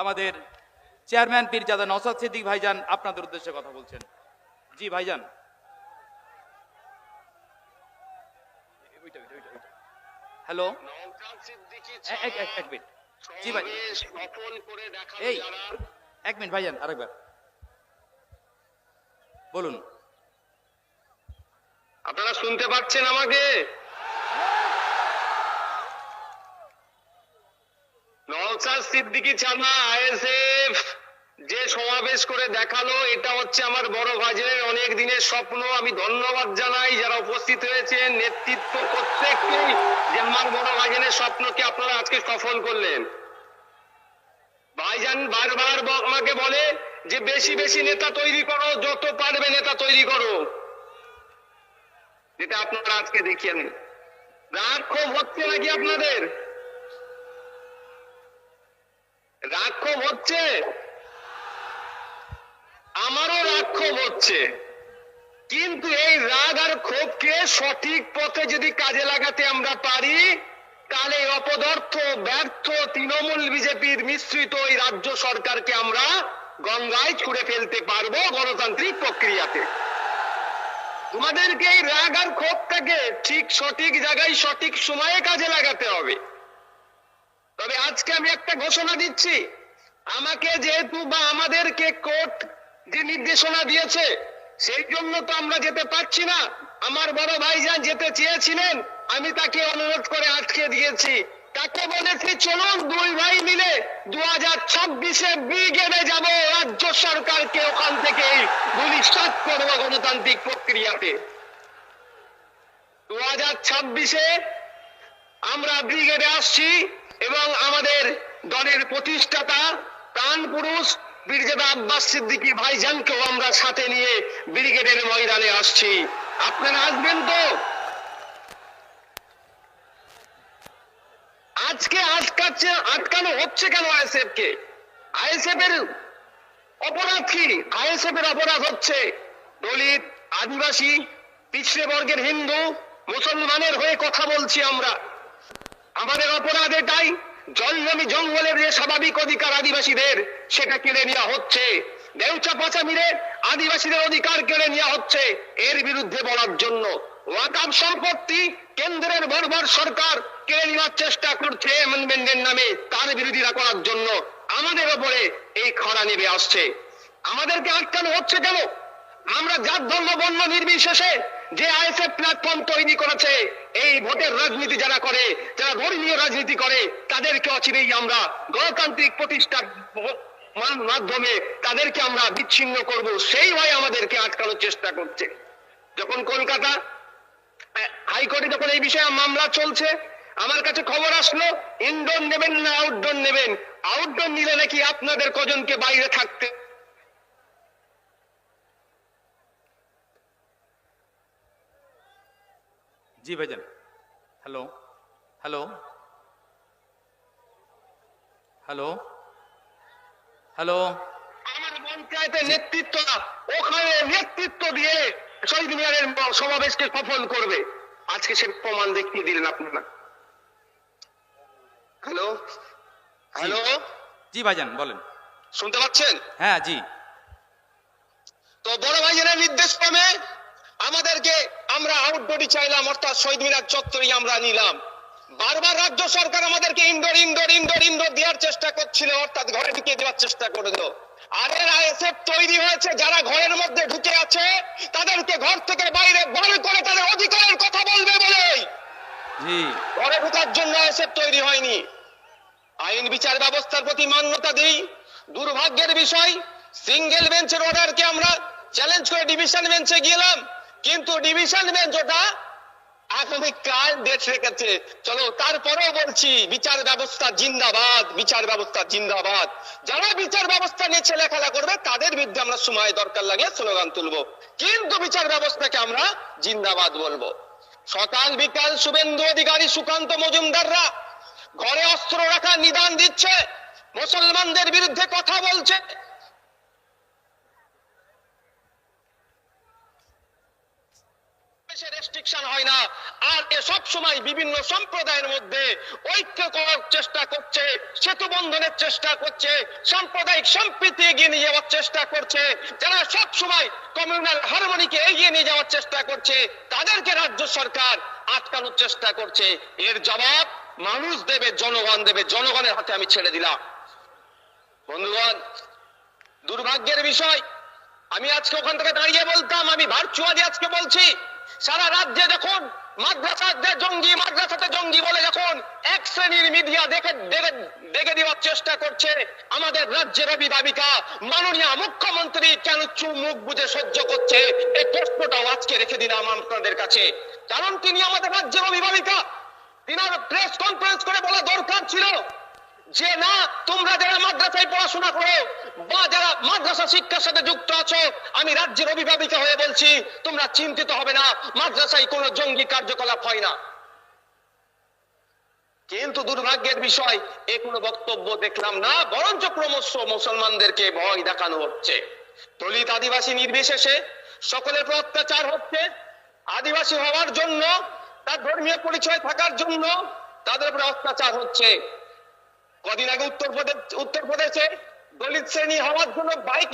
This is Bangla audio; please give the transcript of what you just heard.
আমাদের চেয়ারম্যান পীরজাদা নওশাদ সিদ্দিক ভাইজান আপনাদের উদ্দেশ্যে কথা বলছেন। জি ভাইজান। হ্যালো, এক মিনিট। জি ভাই, এই এক মিনিট ভাইজান, আরেকবার বলুন। আপনারা শুনতে পাচ্ছেন আমাকে? নওশাদ সিদ্দিকী ছানা আইএসএফ যে সমাবেশ করে দেখালো, এটা হচ্ছে আমার বড় ভাইজানের অনেক দিনের স্বপ্ন। আমি ধন্যবাদ জানাই যারা উপস্থিত হয়েছেন, নেতৃত্ব প্রত্যেককেই, যে আমার বড় ভাইজানের স্বপ্নকে আপনারা আজকে সফল করলেন। ভাইজান বারবার আমাকে বলে যে বেশি বেশি নেতা তৈরি করো, যত পারবে নেতা তৈরি করো, যেটা আপনারা আজকে দেখিয়েন। রাগ ক্ষোভ হচ্ছে নাকি আপনাদের? রাগ ক্ষোভ হচ্ছে? আমারও রাগ ক্ষোভ হচ্ছে, কিন্তু এই রাগ আর ক্ষোভকে সঠিক পথে যদি কাজে লাগাতে আমরা পারি, তাহলে অপদার্থ ব্যর্থ তৃণমূল বিজেপির মিশ্রিত এই রাজ্য সরকারকে আমরা গঙ্গায় ছুঁড়ে ফেলতে পারবো গণতান্ত্রিক প্রক্রিয়াতে। তোমাদেরকে এই রাগ আর ক্ষোভটাকে ঠিক সঠিক জায়গায় সঠিক সময়ে কাজে লাগাতে হবে। তবে আজকে আমি একটা ঘোষণা দিচ্ছি, আমাকে যেহেতু বা আমাদেরকে কোর্ট যে নির্দেশনা দিয়েছে, সেই জন্য তো আমরা যেতে পারছি না। আমার বড় ভাইজান যেতে চেয়েছিলেন, আমি তাকে অনুরোধ করে আটকে দিয়েছি। তাকে বলেছি চলুন দুই ভাই মিলে 2026-এ ব্রিগেডে যাব, রাজ্য সরকারকে ওখান থেকেই ভূমিষ্ঠ করবো গণতান্ত্রিক প্রক্রিয়াতে। 2026-এ আমরা ব্রিগেডে আসছি এবং আমাদের দলের প্রতিষ্ঠাতা প্রাণ পুরুষ পীরজাদা আব্বাস সিদ্দিকী ভাইজানকেও আমরা সাথে নিয়ে ব্রিগেডের ময়দানে আসছি। আপনারা আসবেন তো? আজকে আটকানো হচ্ছে কেন আইএসএফ কে? আইএসএফ এর অপরাধ কি? আইএসএফ এর অপরাধ হচ্ছে দলিত, আদিবাসী, পিছড়ে বর্গের হিন্দু, মুসলমানের হয়ে কথা বলছি আমরা। আমাদের অপরাধ এটাই, জলজমি জঙ্গলের যে স্বাভাবিক অধিকার আদিবাসীদের, সেটা কেড়ে নেওয়া হচ্ছে। দেউচা পাচামিরে আদিবাসীদের অধিকার কেড়ে নেওয়া হচ্ছে, এর বিরুদ্ধে বলার জন্য। ওয়াকফ সম্পত্তি কেন্দ্রের বর্বর সরকার কেড়ে নেওয়ার চেষ্টা করছে অ্যামেন্ডমেন্টের নামে, তার বিরোধিতা করার জন্য আমাদের ওপরে এই খরা নেমে আসছে। আমাদেরকে আটকানো হচ্ছে কেন? আমরা জাত ধর্ম বর্ণ নির্বিশেষে যে আইএসএফ প্ল্যাটফর্ম তৈরি করেছে, এই ভোটের রাজনীতি যারা করে, যারা ধর্মীয় রাজনীতি করে, তাদেরকে অচিরেই আমরা গণতান্ত্রিক প্রতিষ্ঠার মাধ্যমে তাদেরকে আমরা বিচ্ছিন্ন করব, সেই ভয় আমাদেরকে আটকানোর চেষ্টা করছে। যখন কলকাতা হাইকোর্টে যখন এই বিষয়ে মামলা চলছে, আমার কাছে খবর আসলো ইনডোর নেবেন না আউটডোর নেবেন। আউটডোর নিলে নাকি আপনাদের কজনকে বাইরে থাকতে। জি ভাইজান। Hello hello hello hello. আমার পঞ্চায়েতের নেতৃত্ব ওখানে নেতৃত্ব দিয়ে শহীদ মিনারের সমাবেশকে সফল করবে। আজকে সে প্রমাণ দেখিয়ে দিলেন আপনারা। হ্যালো হ্যালো, জি ভাইজান বলেন। শুনতে পাচ্ছেন? হ্যাঁ জি। তো বড় ভাইজানের নির্দেশ ক্রমে আমাদেরকে আমরা আউটডোরই চাইলাম, অর্থাৎ শহীদ মিনার চত্বরই আমরা নিলাম। বারবার রাজ্য সরকার আমাদেরকে ইনডোর ইনডোর ইনডোর ইনডোর দেওয়ার চেষ্টা করছিল, অর্থাৎ ঘরে ঢুকিয়ে দেওয়ার চেষ্টা করলো। আর এর আইএসএফ তৈরি হয়েছে, যারা ঘরের মধ্যে ঢুকে আছে তাদেরকে ঘর থেকে বাইরে বার করে তাদের অধিকারের কথা বলবে বলেই ঘরে ঢোকার জন্য আইএসএফ তৈরি হয়নি। আইন বিচার ব্যবস্থার প্রতি মান্যতা দিই। দুর্ভাগ্যের বিষয়, সিঙ্গেল বেঞ্চের অর্ডারকে আমরা চ্যালেঞ্জ করে ডিভিশন বেঞ্চে গেলাম, কিন্তু ডিভিশন বেঞ্চ ওটা আগামীকাল ডেট রেখেছে। চলো, তারপরেও বলছি বিচার ব্যবস্থা জিন্দাবাদ, বিচার ব্যবস্থা জিন্দাবাদ। যারা বিচার ব্যবস্থা নিয়ে ছেলেখেলা করবে তাদের বিরুদ্ধে আমরা সময় দরকার লাগলে স্লোগান তুলবো, কিন্তু বিচার ব্যবস্থাকে আমরা জিন্দাবাদ বলবো। সকাল বিকাল শুভেন্দু অধিকারী, সুকান্ত মজুমদাররা ঘরে অস্ত্র রাখার নিদান দিচ্ছে, মুসলমানদের বিরুদ্ধে কথা বলছে। দেশে রেস্ট্রিকশন হয় না। আর এ সব সময় বিভিন্ন সম্প্রদায়ের মধ্যে ঐক্য করার চেষ্টা করছে, সেতু বন্ধনের চেষ্টা করছে, সাম্প্রদায়িক সম্প্রীতি এগিয়ে নিয়ে যাওয়ার চেষ্টা করছে। যারা সব সময় কমিউনাল হারমোনিকে এগিয়ে নিয়ে যাওয়ার চেষ্টা করছে, তাদেরকে রাজ্য সরকার আটকানোর চেষ্টা করছে। এর জবাব মানুষ দেবে, জনগণ দেবে। জনগণের হাতে আমি ছেড়ে দিলাম। বন্ধুগণ, দুর্ভাগ্যের বিষয়, আমি আজকে ওখান থেকে দাঁড়িয়ে বলতাম, আমি ভার্চুয়ালি আজকে বলছি, সারা রাজ্যে যখন মাদ্রাসাতে জঙ্গি বলে যখন এক শ্রেণীর মিডিয়া দেখে দেওয়ার চেষ্টা করছে, আমাদের রাজ্যের অভিভাবিকা মাননীয় মুখ্যমন্ত্রী কেন মুখ বুঝে সহ্য করছে, এই প্রশ্নটাও আজকে রেখে দিলাম আপনাদের কাছে। কারণ তিনি আমাদের রাজ্যের অভিভাবিকা। তিনার প্রেস কনফারেন্স করে বলা দরকার ছিল যে না, তোমরা যারা মাদ্রাসায় পড়াশোনা করো বা যারা মাদ্রাসা শিক্ষার সাথে যুক্ত আছো, আমি রাজ্যের অভিভাবিকা হয়ে বলছি, তোমরা চিন্তিত হবে না, মাদ্রাসায় কোনো জঙ্গি কার্যকলাপ হয় না। কিন্তু দুর্ভাগ্যের বিষয়, এ কোনো বক্তব্য দেখলাম না, বরঞ্চ ক্রমশ মুসলমানদেরকে ভয় দেখানো হচ্ছে। দলিত আদিবাসী নির্বিশেষে সকলের উপর অত্যাচার হচ্ছে। আদিবাসী হওয়ার জন্য, তার ধর্মীয় পরিচয় থাকার জন্য তাদের উপরে অত্যাচার হচ্ছে। কদিন আগে উত্তরপ্রদেশে দলিত শ্রেণী হওয়ার জন্য বাইক